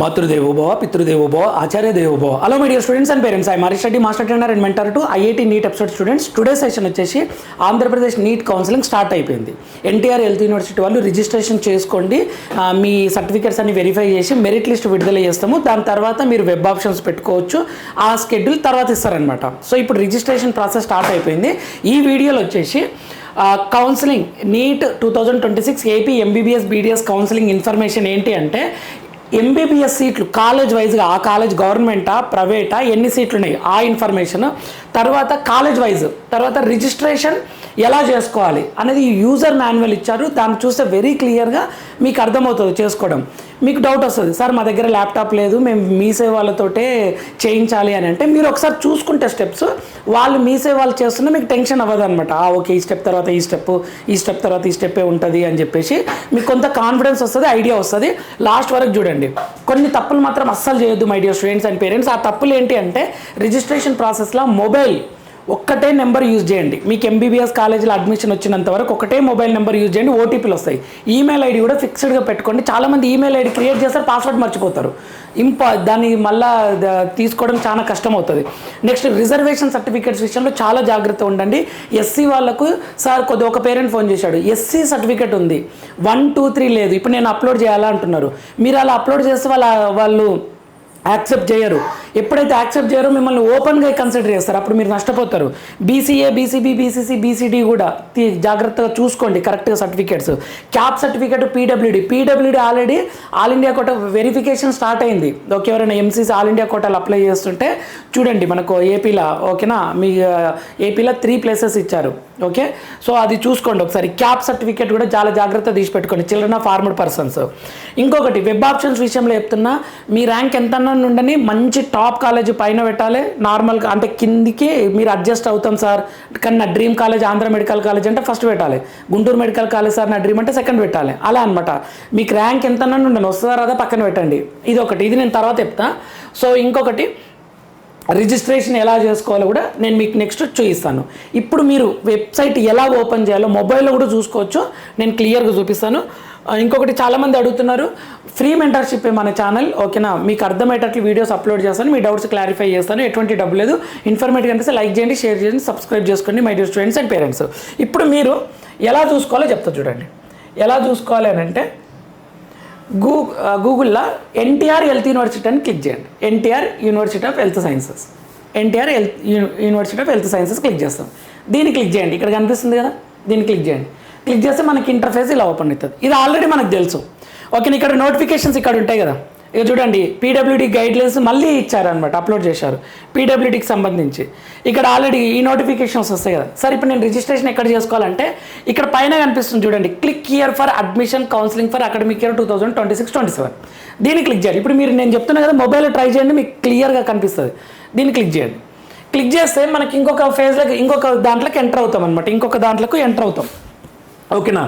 మాతృదేవో భవ పితృదేవో భవ ఆచార్య దేవో భవ. Hello my dear students and parents, I Marish Reddy, master trainer and mentor to IIT NEET episode students. Today session వచ్చేసి ఆంధ్రప్రదేశ్ నీట్ కౌన్సిలింగ్ స్టార్ట్ అయిపోయింది. ఎన్టీఆర్ హెల్త్ యూనివర్సిటీ వాళ్ళు రిజిస్ట్రేషన్ చేసుకోండి, మీ సర్టిఫికేట్స్ అన్ని వెరిఫై చేసి మెరిట్ లిస్ట్ విడుదల చేస్తాము. దాని తర్వాత మీరు వెబ్ ఆప్షన్స్ పెట్టుకోవచ్చు. ఆ షెడ్యూల్ తర్వాత ఇస్తారనమాట. సో ఇప్పుడు రిజిస్ట్రేషన్ ప్రాసెస్ స్టార్ట్ అయిపోయింది. ఈ వీడియోలో వచ్చేసి counselling NEET 2026 AP MBBS BDS counselling information ఏంటి అంటే, ఎంబీబీఎస్ సీట్లు కాలేజ్ వైజ్గా, ఆ కాలేజ్ గవర్నమెంటా ప్రైవేటా, ఎన్ని సీట్లు ఉన్నాయి ఆ ఇన్ఫర్మేషన్, తర్వాత కాలేజ్ వైజ్, తర్వాత రిజిస్ట్రేషన్ ఎలా చేసుకోవాలి అనేది యూజర్ మాన్యువల్ ఇచ్చారు. దాన్ని చూస్తే వెరీ క్లియర్గా మీకు అర్థమవుతుంది చేసుకోవడం. మీకు డౌట్ వస్తుంది, సార్ మా దగ్గర ల్యాప్టాప్ లేదు, మేము మీ సేవలతోటే చేయించాలి అని అంటే, మీరు ఒకసారి చూసుకుంటే స్టెప్స్, వాళ్ళు మీ సేవలు చేస్తున్నా మీకు టెన్షన్ అవ్వదు అనమాట. ఓకే, ఈ స్టెప్ తర్వాత ఈ స్టెప్ తర్వాత ఈ స్టెప్పే ఉంటుంది అని చెప్పేసి మీకు కొంత కాన్ఫిడెన్స్ వస్తుంది, ఐడియా వస్తుంది. లాస్ట్ వరకు చూడండి. కొన్ని తప్పులు మాత్రం అస్సలు చేయొద్దు my dear students and parents. ఆ తప్పులు ఏంటి అంటే, రిజిస్ట్రేషన్ ప్రాసెస్లో మొబైల్ ఒక్కటే నెంబర్ యూజ్ చేయండి. మీకు ఎంబీబీఎస్ కాలేజీలో అడ్మిషన్ వచ్చినంత వరకు ఒకటే మొబైల్ నెంబర్ యూజ్ చేయండి. ఓటీపీలు వస్తాయి. ఈమెయిల్ ఐడి కూడా ఫిక్స్డ్గా పెట్టుకోండి. చాలామంది ఈమెయిల్ ఐడి క్రియేట్ చేస్తారు, పాస్వర్డ్ మర్చిపోతారు. దాన్ని మళ్ళీ తీసుకోవడం చాలా కష్టం అవుతుంది. నెక్స్ట్, రిజర్వేషన్ సర్టిఫికేట్స్ విషయంలో చాలా జాగ్రత్త ఉండండి. ఎస్సీ వాళ్ళకు సార్ ఒక పేరెంట్ ఫోన్ చేశాడు, ఎస్సీ సర్టిఫికేట్ ఉంది, 1, 2, 3 లేదు, ఇప్పుడు నేను అప్లోడ్ చేయాలా అంటున్నారు. మీరు అలా అప్లోడ్ చేస్తే వాళ్ళు యాక్సెప్ట్ చేయరు. ఎప్పుడైతే యాక్సెప్ట్ చేయరో మిమ్మల్ని ఓపెన్గా కన్సిడర్ చేస్తారు, అప్పుడు మీరు నష్టపోతారు. బీసీఏ, బీసీబీ, బీసీసీ, బీసీడీ కూడా జాగ్రత్తగా చూసుకోండి కరెక్ట్గా సర్టిఫికేట్స్. క్యాప్ సర్టిఫికేట్, పీడబ్ల్యూడీ already all India quota verification start అయింది. ఓకే, ఎవరైనా ఎంసీసీ ఆల్ ఇండియా కోటాలు అప్లై చేస్తుంటే చూడండి, మనకు ఏపీలో ఓకేనా, మీ ఏపీలో 3 ప్లేసెస్ ఇచ్చారు. ఓకే, సో అది చూసుకోండి ఒకసారి. క్యాప్ సర్టిఫికేట్ కూడా చాలా జాగ్రత్త తీసి పెట్టుకోండి, చిల్డ్రన్ ఆఫ్ ఆర్మ్డ్ పర్సన్స్. ఇంకొకటి, వెబ్ ఆప్షన్స్ విషయంలో చెప్తున్నా, మీ ర్యాంక్ ఎంత ఉండని మంచి టాప్ కాలేజ్ పైన పెట్టాలి. నార్మల్గా అంటే కిందికి మీరు అడ్జస్ట్ అవుతాం సార్, కానీ నా dream college Andhra medical college అంటే ఫస్ట్ పెట్టాలి. గుంటూరు మెడికల్ కాలేజ్ సార్ నా డ్రీమ్ అంటే సెకండ్ పెట్టాలి. అలా అనమాట. మీకు ర్యాంక్ ఎంత ఉండని వస్తుందా రాదా పక్కన పెట్టండి. ఇది ఒకటి, ఇది నేను తర్వాత చెప్తా. సో ఇంకొకటి, రిజిస్ట్రేషన్ ఎలా చేసుకోవాలో కూడా నేను మీకు నెక్స్ట్ చూపిస్తాను. ఇప్పుడు మీరు వెబ్సైట్ ఎలా ఓపెన్ చేయాలో మొబైల్లో కూడా చూసుకోవచ్చు, నేను క్లియర్గా చూపిస్తాను. ఇంకొకటి, చాలామంది అడుగుతున్నారు, ఫ్రీ మెంటర్షిప్ మన ఛానల్ ఓకేనా, మీకు అర్థమయ్యేటట్లు వీడియోస్ అప్లోడ్ చేస్తాను, మీ డౌట్స్ క్లారిఫై చేస్తాను, ఎటువంటి డబ్బు లేదు. ఇన్ఫర్మేటివ్ అనిపిస్తే లైక్ చేయండి, షేర్ చేయండి, సబ్స్క్రైబ్ చేసుకోండి my dear students and parents. ఇప్పుడు మీరు ఎలా చూసుకోవాలో చెప్తా చూడండి. ఎలా చూసుకోవాలి అని అంటే, గూగుల్లో ఎన్టీఆర్ హెల్త్ యూనివర్సిటీ అని క్లిక్ చేయండి. NTR university of health sciences, NTR university of health sciences click చేస్తాం. దీన్ని క్లిక్ చేయండి, ఇక్కడ కనిపిస్తుంది కదా, దీన్ని క్లిక్ చేయండి. క్లిక్ చేస్తే మనకి ఇంటర్ఫేస్ ఇలా ఓపెన్ అవుతుంది. ఇది ఆల్రెడీ మనకు తెలుసు. ఓకే, ఇక్కడ నోటిఫికేషన్స్ ఇక్కడ ఉంటాయి కదా, ఇక చూడండి, పీడబ్ల్యూడీ గైడ్లైన్స్ మళ్ళీ ఇచ్చారనమాట, అప్లోడ్ చేశారు పీడబ్ల్యూడీకి సంబంధించి. ఇక్కడ ఆల్రెడీ ఈ నోటిఫికేషన్స్ వస్తాయి కదా. సార్ ఇప్పుడు నేను రిజిస్ట్రేషన్ ఎక్కడ చేసుకోవాలంటే, ఇక్కడ పైన కనిపిస్తుంది చూడండి, click here for admission counselling for academic year 2026-27. దీన్ని క్లిక్ చేయాలి. ఇప్పుడు మీరు నేను చెప్తున్నా కదా, మొబైల్లో ట్రై చేయండి, మీకు క్లియర్గా కనిపిస్తుంది. దీన్ని క్లిక్ చేయండి. క్లిక్ చేస్తే మనకి ఇంకొక ఫేజ్లోకి, ఇంకొక దాంట్లోకి ఎంటర్ అవుతాం అనమాట, ఇంకొక దాంట్లోకి ఎంటర్ అవుతాం. ఓకేనా,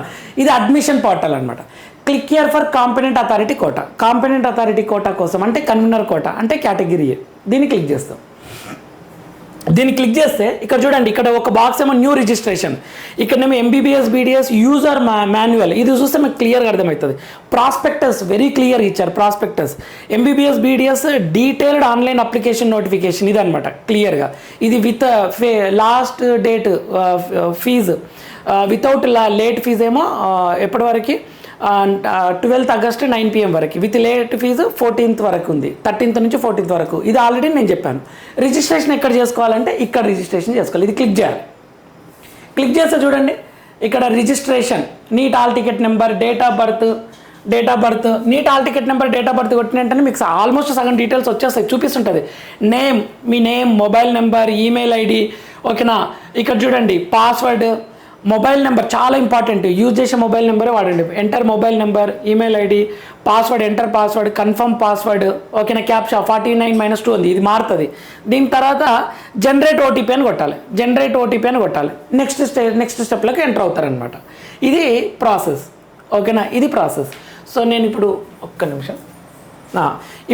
ఇది అడ్మిషన్ పోర్టల్ అనమాట. Click here for competent authority quota. Competent authority quota కోసం అంటే కన్వీనర్ కోటా అంటే కేటగిరీ ఏ. దీన్ని క్లిక్ చేస్తాం. దీన్ని క్లిక్ చేస్తే ఇక్కడ చూడండి, ఇక్కడ ఒక బాక్స్ ఏమో న్యూ రిజిస్ట్రేషన్, ఇక్కడనేమో ఎంబీబీఎస్ బీడీఎస్ యూజర్ మాన్యువల్. ఇది చూస్తే మీకు క్లియర్గా అర్థమవుతుంది. ప్రాస్పెక్టస్ వెరీ క్లియర్ ఇచ్చారు. Prospectus MBBS BDS detailed online application notification, ఇది అనమాట క్లియర్గా. ఇది with last date fee, without late fee ఏమో ఎప్పటి వరకు 12th August 9 PM వరకు, విత్ లేట్ ఫీజు 14th వరకు ఉంది, 13th నుంచి 14th వరకు. ఇది ఆల్రెడీ నేను చెప్పాను. రిజిస్ట్రేషన్ ఎక్కడ చేసుకోవాలంటే ఇక్కడ రిజిస్ట్రేషన్ చేసుకోవాలి. ఇది క్లిక్ చేయాలి. క్లిక్ చేస్తే చూడండి, ఇక్కడ registration, NEET hall ticket number, date of birth, NEET hall ticket number, date of birth కొట్టిన వెంటనే మీకు ఆల్మోస్ట్ సగం డీటెయిల్స్ వచ్చేస్తాయి, చూపిస్తుంటుంది. నేమ్, మీ name, mobile number, email ID. ఓకేనా, ఇక్కడ చూడండి పాస్వర్డ్, మొబైల్ నెంబర్ చాలా ఇంపార్టెంట్, యూజ్ చేసే మొబైల్ నెంబరే వాడండి. Enter mobile number, email ID, password, enter password, confirm password. ఓకేనా, క్యాప్షా 49-2 ఉంది, ఇది మారుతుంది. దీని తర్వాత జనరేట్ ఓటీపీ అని కొట్టాలి. నెక్స్ట్ స్టెప్లోకి ఎంటర్ అవుతారనమాట. ఇది ప్రాసెస్. ఓకేనా, ఇది ప్రాసెస్. సో నేను ఇప్పుడు ఒక్క నిమిషం,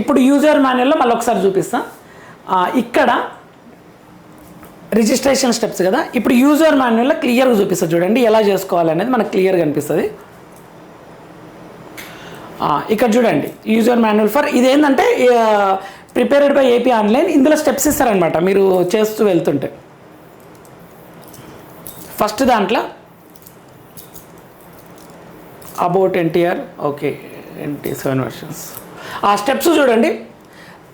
ఇప్పుడు యూజర్ మాన్యువల్లో మళ్ళీ ఒకసారి చూపిస్తాను. ఇక్కడ రిజిస్ట్రేషన్ స్టెప్స్ కదా, ఇప్పుడు యూజర్ మాన్యువల్లో క్లియర్గా చూపిస్తుంది చూడండి, ఎలా చేసుకోవాలనేది మనకు క్లియర్గా అనిపిస్తుంది. ఇక్కడ చూడండి యూజర్ మాన్యువల్ ఫర్ ఇదేంటంటే ప్రిపేర్డ్ బై ఏపీ ఆన్లైన్. ఇందులో స్టెప్స్ ఇస్తారనమాట మీరు చేస్తూ వెళ్తుంటే. ఫస్ట్ దాంట్లో about NTR, okay, NT7 versions. ఆ స్టెప్స్ చూడండి,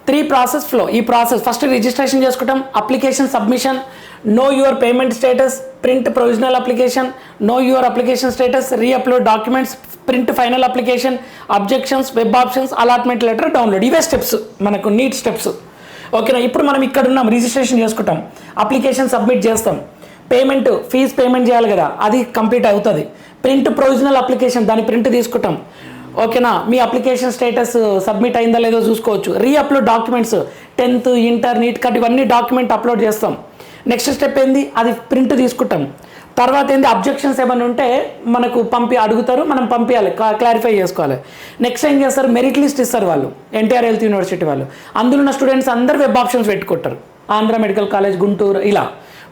3 ప్రాసెస్ ఫ్లో. ఈ ప్రాసెస్ ఫస్ట్ రిజిస్ట్రేషన్ చేసుకుంటాం, application submission, know your payment status, print provisional application, know your application status, reupload documents, print final application, objections, web options, allotment letter, download. ఇవే steps మనకు NEET steps. ఓకేనా, ఇప్పుడు మనం ఇక్కడ ఉన్నాం, registration చేసుకుంటాం, application submit చేస్తాం, పేమెంట్ ఫీజ్ పేమెంట్ చేయాలి కదా, అది కంప్లీట్ అవుతుంది. ప్రింట్ ప్రొవిజనల్ అప్లికేషన్, దాని ప్రింట్ తీసుకుంటాం. ఓకేనా, మీ అప్లికేషన్ స్టేటస్ సబ్మిట్ అయిందా లేదో చూసుకోవచ్చు. Reupload documents, 10th, inter, NEET card, ఇవన్నీ డాక్యుమెంట్ అప్లోడ్ చేస్తాం. నెక్స్ట్ స్టెప్ ఏంది, అది ప్రింట్ తీసుకుంటాం. తర్వాత ఏంది, అబ్జెక్షన్స్ ఏమైనా ఉంటే మనకు అడుగుతారు, మనం పంపించాలి, క్లారిఫై చేసుకోవాలి. నెక్స్ట్ ఏం చేస్తారు, మెరిట్ లిస్ట్ ఇస్తారు వాళ్ళు, ఎన్టీఆర్ హెల్త్ యూనివర్సిటీ వాళ్ళు. అందులో ఉన్న స్టూడెంట్స్ అందరు వెబ్ ఆప్షన్స్ పెట్టుకుంటారు. ఆంధ్ర మెడికల్ కాలేజ్ గుంటూరు, ఇలా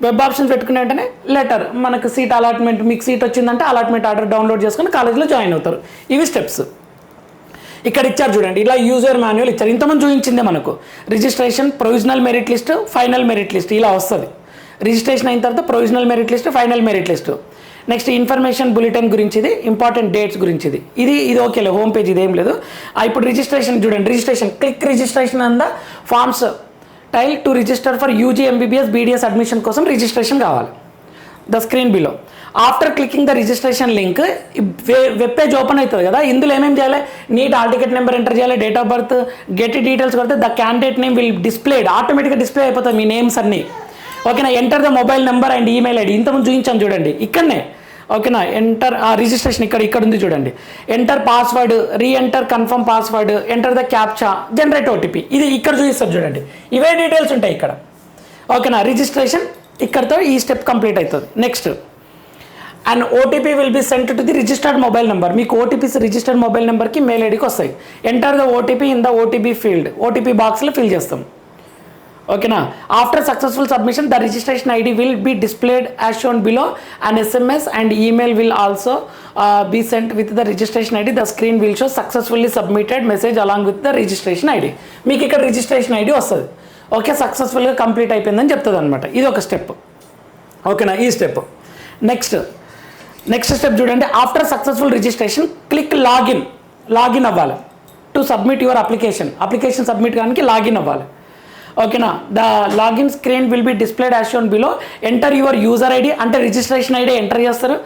వెబ్ ఆప్షన్స్ పెట్టుకునే వెంటనే లెటర్, మనకు సీట్ అలాట్మెంట్, మీకు సీట్ వచ్చిందంటే అలాట్మెంట్ ఆర్డర్ డౌన్లోడ్ చేసుకుని కాలేజ్లో జాయిన్ అవుతారు. ఇవి స్టెప్స్. ఇక్కడ ఇచ్చారు చూడండి, ఇలా యూజర్ మాన్యువల్ ఇచ్చారు. ఇంతమంది చూపించిందే మనకు registration, provisional merit list, final merit list, ఇలా వస్తుంది. రిజిస్ట్రేషన్ అయిన తర్వాత provisional merit list, final merit list. Next information bulletin గురించి, ఇది ఇంపార్టెంట్ డేట్స్ గురించి, ఇది ఓకేలే, హోమ్ పేజ్ ఇదేం లేదు. ఇప్పుడు రిజిస్ట్రేషన్ చూడండి, registration, click registration and forms tile to register for UG MBBS BDS admission కోసం రిజిస్ట్రేషన్ కావాలి. The screen below. After clicking the registration link web page open అవుతుంది కదా, ఇందులో ఏమేమి చేయాలి, NEET hall ticket number enter చేయాలి, date of birth, get details కొడితే the candidate name will displayed, ఆటోమేటిక్గా డిస్ప్లే అయిపోతుంది మీ నేమ్స్ అన్నీ. ఓకేనా, enter the mobile number and email ID, ఇంతకుముందు చూపించాను చూడండి ఇక్కడనే. ఓకేనా, ఎంటర్ రిజిస్ట్రేషన్ ఇక్కడ ఉంది చూడండి, enter password, re-enter confirm password, enter the captcha, generate OTP, ఇది ఇక్కడ చూపిస్తారు చూడండి. ఇవే డీటెయిల్స్ ఉంటాయి ఇక్కడ. ఓకేనా, రిజిస్ట్రేషన్ ఇక్కడతో ఈ స్టెప్ కంప్లీట్ అవుతుంది. Next, and OTP will be sent to the registered mobile number, మీకు OTPs రిజిస్టర్డ్ మొబైల్ నెంబర్కి మెయిల్ ఐడికి వస్తాయి. Enter the OTP in the OTP field, OTP బాక్స్లో ఫిల్ చేస్తాం. ఓకేనా, after successful submission the registration ID will be displayed as shown below, and SMS and email will also be sent with the registration ID. The screen will show successfully submitted message along with the registration ID. మీకు ఇక్కడ registration ID వస్తుంది. Okay, సక్సెస్ఫుల్గా complete అయిపోయిందని చెప్తుంది అనమాట. ఇది ఒక step. ఓకేనా, ఈ స్టెప్. నెక్స్ట్ స్టెప్ చూడండి, after successful registration click login అవ్వాలి to submit your application submit కానీ లాగిన్ అవ్వాలి. ఓకేనా, the login screen will be displayed as shown below. Enter your user ID, అంటే రిజిస్ట్రేషన్ ID ఎంటర్ చేస్తారు,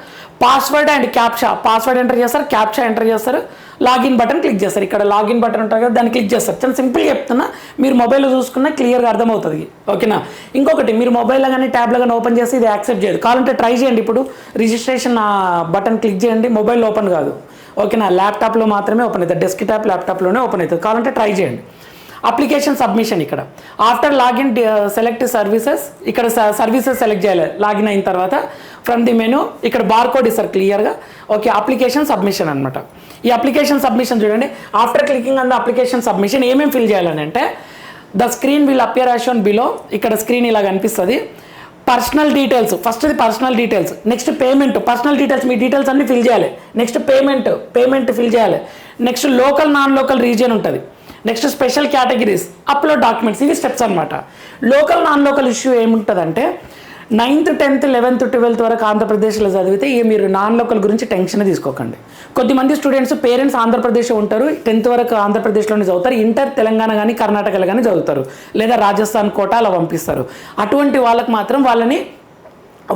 password and captcha, password enter చేస్తారు, captcha enter చేస్తారు, login button click చేస్తారు. ఇక్కడ login button ఉంటుంది కదా, దాన్ని క్లిక్ చేస్తారు. చాలా సింపుల్గా చెప్తున్నా, మీరు మొబైల్లో చూసుకున్నా క్లియర్గా అర్థమవుతుంది. ఓకేనా, ఇంకొకటి, మీరు మొబైల్లో కానీ ట్యాబ్లో కానీ ఓపెన్ చేసి ఇది యాక్సెప్ట్ చేయదు, కావాలంటే ట్రై చేయండి. ఇప్పుడు రిజిస్ట్రేషన్ బటన్ క్లిక్ చేయండి, మొబైల్లో ఓపెన్ కాదు. ఓకేనా, ల్యాప్టాప్లో మాత్రమే ఓపెన్ అవుతుంది, డెస్క్టాప్ ల్యాప్టాప్లోనే ఓపెన్ అవుతుంది, కావాలంటే ట్రై చేయండి. అప్లికేషన్ సబ్మిషన్, ఇక్కడ ఆఫ్టర్ లాగిన్ సెలెక్ట్ సర్వీసెస్, ఇక్కడ సర్వీసెస్ సెలెక్ట్ చేయాలి. లాగిన్ అయిన తర్వాత ఫ్రమ్ ది మెనూ ఇక్కడ బార్ కోడ్ ఇస్తారు క్లియర్గా. ఓకే, అప్లికేషన్ సబ్మిషన్ అనమాట. ఈ అప్లికేషన్ సబ్మిషన్ చూడండి, after clicking on the application submission ఏమేమి ఫిల్ చేయాలని అంటే, the screen will appear as shown below, ఇక్కడ స్క్రీన్ ఇలా కనిపిస్తుంది. Personal details, first personal details, next payment, personal details, మీ డీటెయిల్స్ అన్ని ఫిల్ చేయాలి. నెక్స్ట్ పేమెంట్ ఫిల్ చేయాలి. Next local non local region ఉంటుంది. Next special categories, upload documents, ఇవి steps అనమాట. లోకల్ నాన్ లోకల్ ఇష్యూ ఏముంటుందంటే, 9th 10th 11th 12th వరకు ఆంధ్రప్రదేశ్లో చదివితే మీరు నాన్ లోకల్ గురించి టెన్షన్ తీసుకోకండి. కొద్దిమంది స్టూడెంట్స్ పేరెంట్స్ ఆంధ్రప్రదేశ్ ఉంటారు, 10th వరకు ఆంధ్రప్రదేశ్లోనే చదువుతారు, ఇంటర్ తెలంగాణ కానీ కర్ణాటకలో కానీ చదువుతారు, లేదా రాజస్థాన్ కోటా అలా పంపిస్తారు. అటువంటి వాళ్ళకి మాత్రం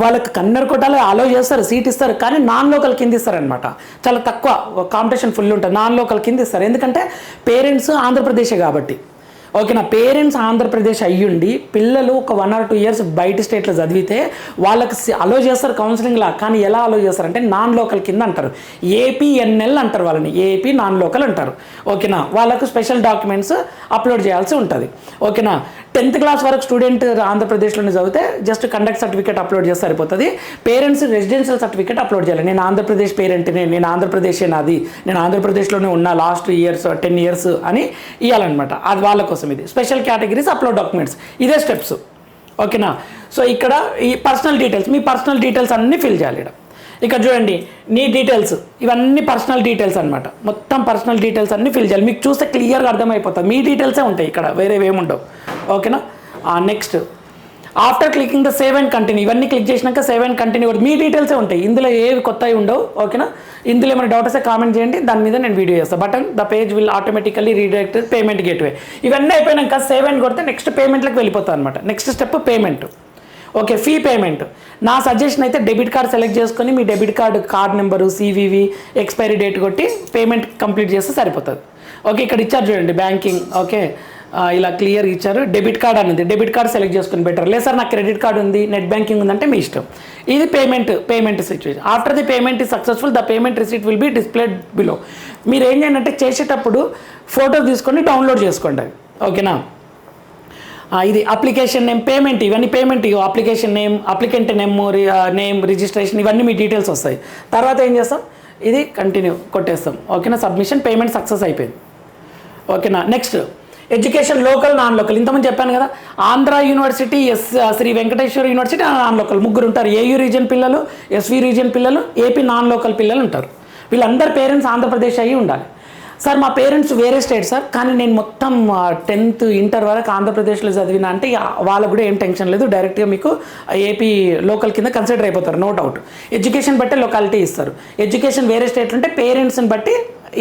వాళ్ళకి కన్నర్ కోటాలో అలో చేస్తారు, సీట్ ఇస్తారు, కానీ నాన్ లోకల్ కింద ఇస్తారనమాట. చాలా తక్కువ, కాంపిటీషన్ ఫుల్ ఉంటుంది, నాన్ లోకల్ కింద ఇస్తారు. ఎందుకంటే పేరెంట్స్ ఆంధ్రప్రదేశే కాబట్టి. ఓకేనా, పేరెంట్స్ ఆంధ్రప్రదేశ్ అయ్యుండి పిల్లలు ఒక 1 or 2 years బయట స్టేట్లో చదివితే వాళ్ళకి అలో చేస్తారు కౌన్సిలింగ్లా, కానీ ఎలా అలో చేస్తారంటే నాన్ లోకల్ కింద అంటారు, APNL అంటారు వాళ్ళని, ఏపీ నాన్ లోకల్ అంటారు. ఓకేనా, వాళ్ళకు స్పెషల్ డాక్యుమెంట్స్ అప్లోడ్ చేయాల్సి ఉంటుంది. ఓకేనా, 10th class వరకు స్టూడెంట్ ఆంధ్రప్రదేశ్లోనే చదివితే జస్ట్ కండక్ట్ సర్టిఫికేట్ అప్లోడ్ చేస్తే సరిపోతుంది. పేరెంట్స్ రెసిడెన్షియల్ సర్టిఫికేట్ అప్లోడ్ చేయాలి, నేను ఆంధ్రప్రదేశ్ పేరెంట్ని, నేను ఆంధ్రప్రదేశే నాది, నేను ఆంధ్రప్రదేశ్లోనే ఉన్నా లాస్ట్ 10 years అని ఇవ్వాలన్నమాట. అది వాళ్ళ కోసం. ఇది స్పెషల్ కేటగిరీస్, అప్లోడ్ డాక్యుమెంట్స్, ఇదే స్టెప్స్. ఓకేనా, సో ఇక్కడ ఈ పర్సనల్ డీటెయిల్స్, మీ పర్సనల్ డీటెయిల్స్ అన్నీ ఫిల్ చేయాలి. ఇక్కడ చూడండి నీ డీటెయిల్స్, ఇవన్నీ పర్సనల్ డీటెయిల్స్ అనమాట. మొత్తం పర్సనల్ డీటెయిల్స్ అన్నీ ఫిల్ చేయాలి. మీకు చూస్తే క్లియర్గా అర్థమైపోతుంది, మీ డీటెయిల్సే ఉంటాయి ఇక్కడ, వేరేవి ఏముండవు. ఓకేనా. Next after clicking the save and continue, ఇవన్నీ క్లిక్ చేసినాక సేవ్ అండ్ కంటిన్యూ కూడా మీ డీటెయిల్సే ఉంటాయి, ఇందులో ఏవి కొత్తవి ఉండవు. ఓకేనా. ఇందులో ఏమైనా డౌట్ వస్తే కామెంట్ చేయండి, దాని మీద నేను వీడియో చేస్తాను. Button the page will automatically redirect payment gateway. ఇవన్నీ అయిపోయినాక సేవ్ అండ్ కొడితే నెక్స్ట్ పేమెంట్లకు వెళ్ళిపోతాం అనమాట. Next step payment. Okay, fee payment. నా సజెషన్ అయితే డెబిట్ కార్డ్ సెలెక్ట్ చేసుకొని మీ debit card number, CVV, expiry date కొట్టి పేమెంట్ కంప్లీట్ చేస్తే సరిపోతుంది. ఓకే, ఇక్కడ ఇచ్చారు చూడండి బ్యాంకింగ్. ఓకే, ఇలా క్లియర్ ఇచ్చారు. డెబిట్ కార్డ్ అనేది, డెబిట్ కార్డ్ సెలెక్ట్ చేసుకుని బెటర్. లేదు సార్ నాకు క్రెడిట్ కార్డ్ ఉంది, నెట్ బ్యాంకింగ్ ఉందంటే మీ ఇష్టం. ఇది payment situation. After the payment is successful the payment receipt will be displayed below. మీరు ఏం చేయండి అంటే చేసేటప్పుడు ఫోటో తీసుకొని డౌన్లోడ్ చేసుకోండి అవి. ఓకేనా. ఇది అప్లికేషన్ నేమ్, పేమెంట్, ఇవన్నీ payment. Application name, applicant name, registration, ఇవన్నీ మీ డీటెయిల్స్ వస్తాయి. తర్వాత ఏం చేస్తాం, ఇది కంటిన్యూ కొట్టేస్తాం. ఓకేనా. సబ్మిషన్, పేమెంట్ సక్సెస్ అయిపోయింది. ఓకేనా. Next education, local, non local. ఇంతకుముందు చెప్పాను కదా, Andhra university, Shri Venkateswara university non local ముగ్గురు ఉంటారు. ఏయూ రీజియన్ పిల్లలు, ఎస్వి రీజియన్ పిల్లలు, ఏపీ నాన్ లోకల్ పిల్లలు ఉంటారు. వీళ్ళందరి పేరెంట్స్ ఆంధ్రప్రదేశ్ అయ్యి ఉండాలి. సార్ మా పేరెంట్స్ వేరే స్టేట్ సార్, కానీ నేను మొత్తం 10th ఇంటర్ వరకు ఆంధ్రప్రదేశ్లో చదివినా అంటే వాళ్ళకు కూడా ఏం టెన్షన్ లేదు, డైరెక్ట్గా మీకు ఏపీ లోకల్ కింద కన్సిడర్ అయిపోతారు, నో డౌట్. ఎడ్యుకేషన్ బట్టే లొకాలిటీ ఇస్తారు. ఎడ్యుకేషన్ వేరే స్టేట్లు ఉంటే పేరెంట్స్ని బట్టి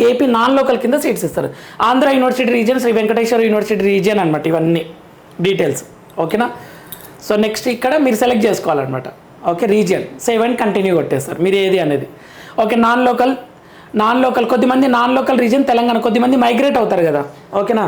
ఏపీ నాన్ లోకల్ కింద సీట్స్ ఇస్తారు. Andhra university region, Shri Venkateswara university region అనమాట ఇవన్నీ డీటెయిల్స్. ఓకేనా. సో నెక్స్ట్ ఇక్కడ మీరు సెలెక్ట్ చేసుకోవాలన్నమాట. Okay, region, save and continue కొట్టేస్తారు మీరు ఏది అనేది. ఓకే, నాన్ లోకల్ కొద్దిమంది నాన్ లోకల్ రీజియన్ తెలంగాణ, కొద్దిమంది మైగ్రేట్ అవుతారు కదా. ఓకేనా.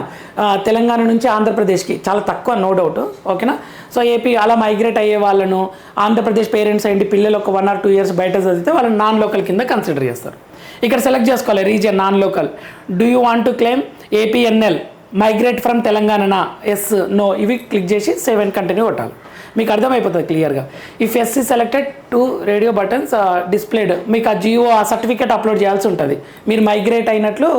తెలంగాణ నుంచి ఆంధ్రప్రదేశ్కి చాలా తక్కువ, నో డౌట్. ఓకేనా. సో ఏపీ అలా మైగ్రేట్ అయ్యే వాళ్ళను ఆంధ్రప్రదేశ్ పేరెంట్స్ అయ్యండి పిల్లలు ఒక 1 or 2 years బయట చదివితే వాళ్ళని నాన్ లోకల్ కింద కన్సిడర్ చేస్తారు. ఇక్కడ సెలెక్ట్ చేసుకోవాలి region, non local. Do you want to claim APNL, migrate from Telangana, yes, no, ఇవి క్లిక్ చేసి సేవ్ అండ్ కంటిన్యూ కొట్టాలి. మీకు అర్థమైపోతుంది క్లియర్గా. If SC selected 2 radio buttons displayed, మీకు ఆ జియో ఆ సర్టిఫికేట్ అప్లోడ్ చేయాల్సి ఉంటుంది. మీరు మైగ్రేట్ అయినట్లు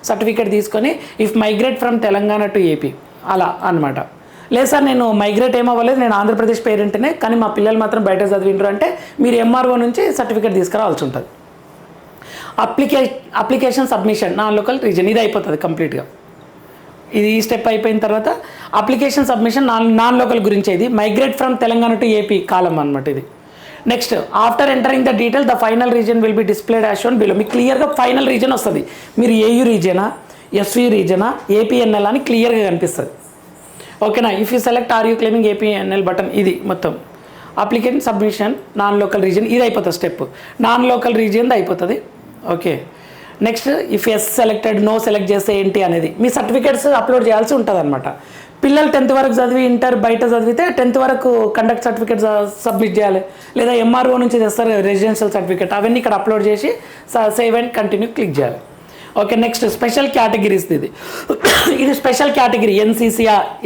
సర్టిఫికేట్ తీసుకొని if migrate from Telangana to AP అలా అనమాట. లేదు సార్ నేను మైగ్రేట్ ఏమవ్వలేదు, నేను ఆంధ్రప్రదేశ్ పేరెంట్నే, కానీ మా పిల్లలు మాత్రం బయట చదివిండ్రు అంటే మీరు ఎంఆర్ఓ నుంచి సర్టిఫికేట్ తీసుకురావాల్సి ఉంటుంది. Application submission, non local reason, ఇది అయిపోతుంది కంప్లీట్గా. ఇది ఈ స్టెప్ అయిపోయిన తర్వాత అప్లికేషన్ సబ్మిషన్ నాన్ లోకల్ గురించి, ఇది migrate from Telangana to AP కాలం అనమాట ఇది. Next after entering the detail the final reason will be displayed as shown below. మీకు క్లియర్గా ఫైనల్ రీజన్ వస్తుంది, మీరు ఏయూ రీజనా, ఎస్వి రీజనా, ఏపీఎన్ఎల్ అని క్లియర్గా కనిపిస్తుంది. ఓకేనా. If you select are you claiming APNL button, ఇది మొత్తం applicant submission non local reason, ఇది అయిపోతుంది స్టెప్. నాన్ లోకల్ రీజియన్ది అయిపోతుంది. Okay. Next if yes selected, no select చేస్తే ఏంటి అనేది మీ సర్టిఫికేట్స్ అప్లోడ్ చేయాల్సి ఉంటుంది అనమాట. పిల్లలు 10th వరకు చదివి ఇంటర్ బయట చదివితే 10th వరకు కండక్ట్ సర్టిఫికేట్ సబ్మిట్ చేయాలి, లేదా ఎంఆర్ఓ నుంచి తెస్తారు రెసిడెన్షియల్ సర్టిఫికేట్, అవన్నీ ఇక్కడ అప్లోడ్ చేసి సేవ్ అండ్ కంటిన్యూ క్లిక్ చేయాలి. ఓకే. నెక్స్ట్ స్పెషల్ కేటగిరీస్, ఇది స్పెషల్ కేటగిరీ,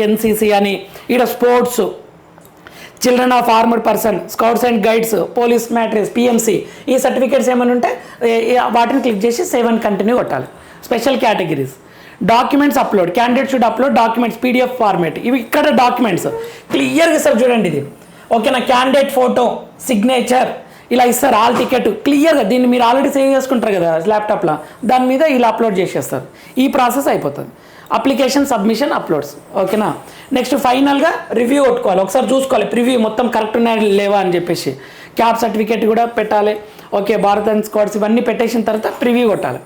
ఎన్సీసీ అని, ఇక్కడ sports, children of armoured person, scouts and guides, police matrix, PMC, ఈ సర్టిఫికేట్స్ ఏమైనా ఉంటే వాటిని క్లిక్ చేసి సేవ్ అండ్ కంటిన్యూ కొట్టాలి. Special categories. Documents upload, candidate should upload documents PDF format, ఇవి ఇక్కడ డాక్యుమెంట్స్ క్లియర్గా ఇస్తారు చూడండి ఇది. ఓకేనా. క్యాండిడేట్ ఫోటో, సిగ్నేచర్ ఇలా ఇస్తారు, ఆల్ టికెట్ క్లియర్గా. దీన్ని మీరు ఆల్రెడీ సేవ్ చేసుకుంటారు కదా ల్యాప్టాప్లో, దాని మీద ఇలా అప్లోడ్ చేసేస్తారు. ఈ ప్రాసెస్ అయిపోతుంది. Application submission uploads. ఓకేనా. నెక్స్ట్ ఫైనల్గా రివ్యూ కొట్టుకోవాలి, ఒకసారి చూసుకోవాలి ప్రివ్యూ మొత్తం కరెక్ట్ ఉన్నాయా లేవా అని చెప్పేసి. క్యాప్ సర్టిఫికేట్ కూడా పెట్టాలి. ఓకే. భారత్ అండ్ స్క్వాడ్స్ ఇవన్నీ పెట్టేసిన తర్వాత ప్రివ్యూ కొట్టాలి.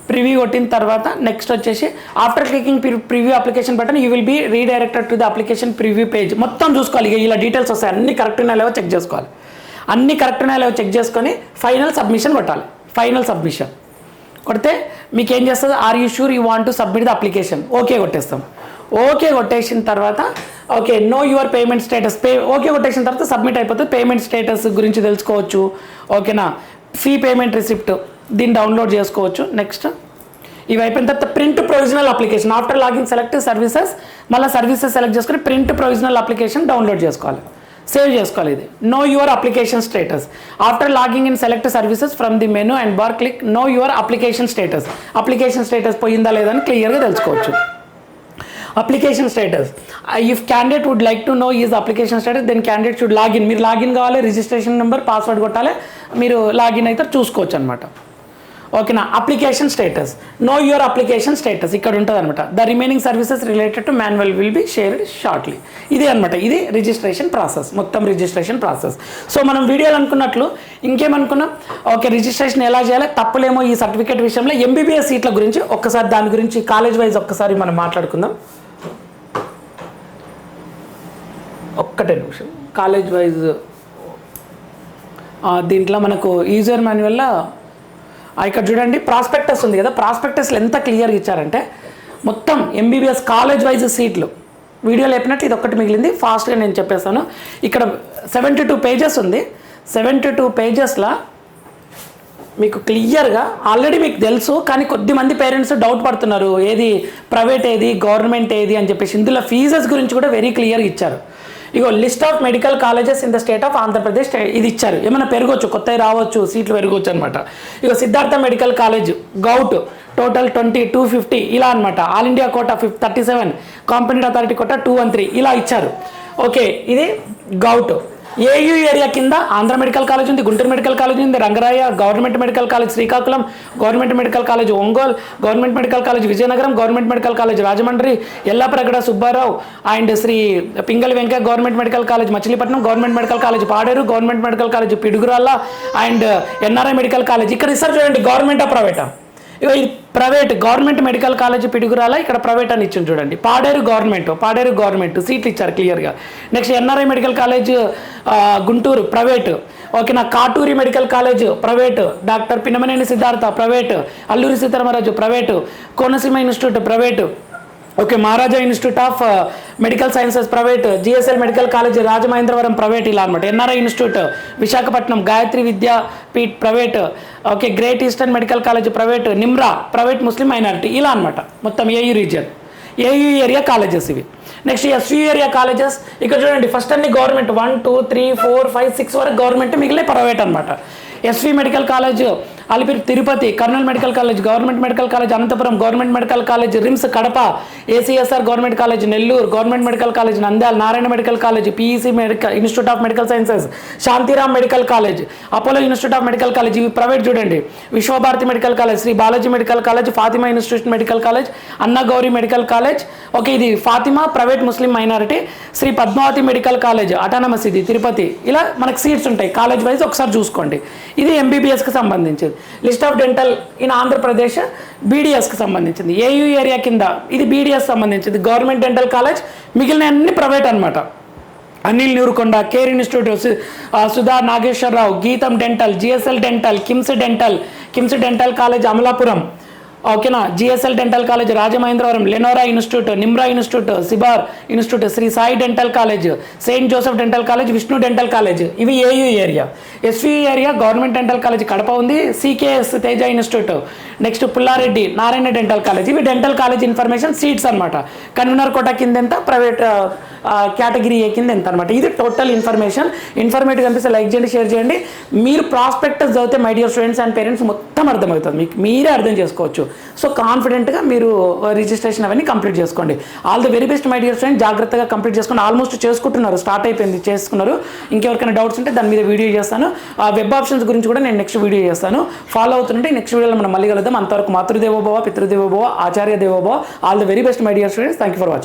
ప్రివ్యూ కొట్టిన తర్వాత నెక్స్ట్ వచ్చేసి after clicking preview application button you will be redirected to the application preview page. మొత్తం చూసుకోవాలి, ఇక ఇలా డీటెయిల్స్ వస్తాయి, అన్ని కరెక్ట్ ఉన్నాయా లేవో చెక్ చేసుకోవాలి. అన్ని కరెక్ట్ ఉన్నాయా లేవో చెక్ చేసుకొని ఫైనల్ సబ్మిషన్ కొట్టాలి. ఫైనల్ సబ్మిషన్ కొడితే మీకు ఏం చేస్తుంది, are you sure you want to submit the application, okay కొట్టేస్తాం. ఓకే కొట్టేసిన తర్వాత okay know your payment status, okay కొట్టేసిన తర్వాత సబ్మిట్ అయిపోతుంది. పేమెంట్ స్టేటస్ గురించి తెలుసుకోవచ్చు. ఓకేనా. ఫీ పేమెంట్ రిసిప్ట్, దీన్ని డౌన్లోడ్ చేసుకోవచ్చు. నెక్స్ట్ ఇవి అయిపోయిన తర్వాత print provisional application, after login select services, మళ్ళీ సర్వీసెస్ సెలెక్ట్ చేసుకుని ప్రింట్ ప్రొవిజనల్ అప్లికేషన్ డౌన్లోడ్ చేసుకోవాలి, సేవ్ చేసుకోవాలి. ఇది know your application status, after logging in select services from the menu and bar click know your application status, application status పోయిందా లేదా అని క్లియర్గా తెలుసుకోవచ్చు. Application status, if candidate would like to know is application status then candidate should login. మీరు login కావాలి, registration number password కొట్టాలి, మీరు login అయితే చూసుకోవచ్చు అనమాట. ఓకేనా. Application status, know your application status ఇక్కడ ఉంటుంది అనమాట. The remaining services related to manual will be shared shortly. ఇది అనమాట, ఇది రిజిస్ట్రేషన్ ప్రాసెస్, మొత్తం రిజిస్ట్రేషన్ ప్రాసెస్. సో మనం వీడియోలు అనుకున్నట్లు ఇంకేమనుకున్నాం, ఓకే రిజిస్ట్రేషన్ ఎలా చేయాలి, తప్పులేమో ఈ సర్టిఫికేట్ విషయంలో. ఎంబీబీఎస్ సీట్ల గురించి ఒక్కసారి దాని గురించి కాలేజ్ వైజ్ ఒక్కసారి మనం మాట్లాడుకుందాం. ఒక్కటే నిమిషం. కాలేజ్ వైజ్ దీంట్లో మనకు యూజర్ మాన్యువల్లో ఇక్కడ చూడండి ప్రాస్పెక్టస్ ఉంది కదా, ప్రాస్పెక్టస్లో ఎంత క్లియర్గా ఇచ్చారంటే మొత్తం ఎంబీబీఎస్ కాలేజ్ వైజ్ సీట్లు. వీడియోలో చెప్పినట్టు ఇది ఒక్కటి మిగిలింది, ఫాస్ట్గా నేను చెప్పేస్తాను. ఇక్కడ 72 పేజెస్ ఉంది. 72 పేజెస్లో మీకు క్లియర్గా ఆల్రెడీ మీకు తెలుసు, కానీ కొద్దిమంది పేరెంట్స్ డౌట్ పడుతున్నారు ఏది ప్రైవేట్ ఏది గవర్నమెంట్ ఏది అని చెప్పేసి. ఇందులో ఫీజెస్ గురించి కూడా వెరీ క్లియర్గా ఇచ్చారు. ఇగో list of medical colleges in the state of Andhra Pradesh ఇది ఇచ్చారు. ఏమైనా పెరగవచ్చు, కొత్తవి రావచ్చు, సీట్లు పెరగవచ్చు అనమాట. ఇక Siddhartha medical college govt total 250 ఇలా అనమాట. All India quota 37, competent authority quota 213 ఇలా ఇచ్చారు. ఓకే, ఇది గౌట్. ఏయూ ఏరియా కింద ఆంధ్ర మెడికల్ కాలేజ్ ఉంది, గుంటూరు మెడికల్ కాలేజ్ ఉంది, Rangaraya government medical college Srikakulam, government medical college Ongole, government medical college Vizianagaram, government medical college Rajahmundry, Ellapragada Subbarao and Shri Pingali Venkayya government medical college Machilipatnam, government medical college Paderu, government medical college Piduguralla and NRI medical college. ఇక్కడ research చూడండి గవర్నమెంటా ప్రైవేటా. ఇక ఇది private government medical college Piduguralla, ఇక్కడ private అని ఇచ్చింది చూడండి. పాడేరు గవర్నమెంట్ సీట్లు ఇచ్చారు క్లియర్గా. Next NRI medical college Guntur private. Okay, నా Katuri medical college private, doctor Pinnamaneni Siddhartha private, Alluri Sitaramaraju private, Konaseema institute private, okay Maharaja institute of medical sciences private, GSL medical college Rajamahendravaram private ఇలా అనమాట. NRI institute Visakhapatnam, Gayatri Vidyapeeth private, okay great eastern medical college private, Nimra private Muslim minority ఇలా అనమాట. మొత్తం AU region, AU area colleges ఇవి. Next SU area colleges ఇక్కడ చూడండి first అన్ని government 1 2 3 4 5 6 వరకు గవర్నమెంట్, మిగిలిన ప్రైవేట్ అనమాట. SV medical college Alipiri Tirupati, Kurnool medical college, government medical college Anantapuram, government medical college RIMS Kadapa, ACSR government college Nellore, government medical college Nandyal, Narayana medical college, PEC medical institute of medical sciences, Shantiram medical college, Apollo institute of medical college ఇవి private చూడండి. Vishwabharati medical college, Shri Balaji medical college, Fatima institute medical college, Anna Gowri medical college, okay ఇది Fatima private Muslim minority, Shri Padmavathi medical college autonomous ఇది తిరుపతి. ఇలా మనకు seats ఉంటాయి college wise, ఒకసారి చూసుకోండి. ఇది ఎంబీబీఎస్కి సంబంధించింది. List of dental in Andhra Pradesh బీడీఎస్కి సంబంధించింది. ఏయూ ఏరియా కింద ఇది బీడీఎస్ సంబంధించింది. గవర్నమెంట్ డెంటల్ కాలేజ్, మిగిలిన అన్ని ప్రైవేట్ అనమాట. Anil Neerukonda, care institute, Sudha Nageswara Rao, GITAM dental, GSL dental, KIMS dental college Amalapuram, ఓకేనా GSL dental college Rajamahendravaram, Lenora institute, Nimra institute, Sibar institute, Sri Sai dental college, saint Joseph dental college, Vishnu dental college ఇవి AU area. SV area government dental college Kadapa ఉంది, CKS Teja institute, next Pulla Reddy Narayana dental college. ఇవి dental college information seats అనమాట. Convener quota కింద ఎంత, private category A కింద ఎంత అనమాట. ఇది టోటల్ ఇన్ఫర్మేషన్. ఇన్ఫర్మేటివ్ అనిపిస్తే లైక్ చేయండి, షేర్ చేయండి. మీరు ప్రాస్పెక్టస్ చదివితే my dear students and parents మొత్తం అర్థమవుతుంది, మీకు మీరే అర్థం చేసుకోవచ్చు. సో కాన్ఫిడెంట్గా మీరు రిజిస్ట్రేషన్ అవన్నీ కంప్లీట్ చేసుకోండి. All the very best my dear friend. జాగ్రత్తగా కంప్లీట్ చేసుకోండి. ఆల్మోస్ట్ చేసుకుంటున్నారు, స్టార్ట్ అయిపోయింది, చేసుకున్నారు. ఇంకెవరికైనా డౌట్స్ ఉంటే దాని మీద వీడియో చేస్తాను. వెబ్ ఆప్షన్స్ గురించి కూడా నేను నెక్స్ట్ వీడియో చేస్తాను. ఫాలో అవుతుంటే నెక్స్ట్ వీడియోలో మనం మళ్ళీ కలుద్దాం. అంతవరకు మాతృదేవోభవ, పితృదేవోభవ, ఆచార్య దేవోభవ. All the very best my dear students. Thank you for watching.